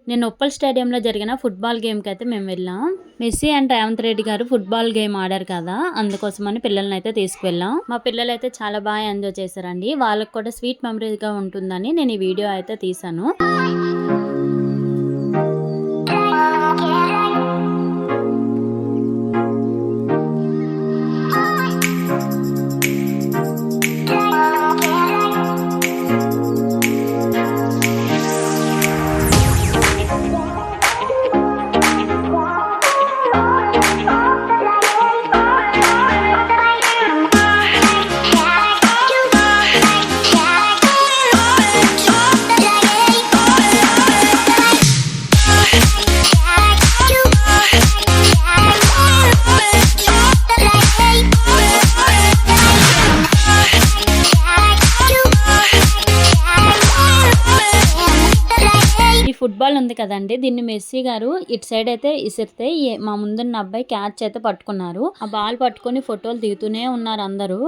నేను ఉప్పల్ స్టేడియంలో జరిగిన ఫుట్బాల్ గేమ్కి అయితే మేము వెళ్ళాం. మెస్సీ అండ్ రేవంత్ రెడ్డి గారు ఫుట్బాల్ గేమ్ ఆడారు కదా, అందుకోసమని పిల్లల్ని అయితే తీసుకువెళ్ళాం. మా పిల్లలు అయితే చాలా బాగా ఎంజాయ్ చేశారండి. వాళ్ళకి కూడా స్వీట్ మెమరీగా ఉంటుందని నేను ఈ వీడియో అయితే తీసాను. ఫుట్బాల్ ఉంది కదండి, దీన్ని మెస్సీ గారు ఇటు సైడ్ అయితే ఇసిరితే మా ముందున్న అబ్బాయి క్యాచ్ అయితే పట్టుకున్నారు. ఆ బాల్ పట్టుకొని ఫోటోలు దిగుతూనే ఉన్నారు అందరూ.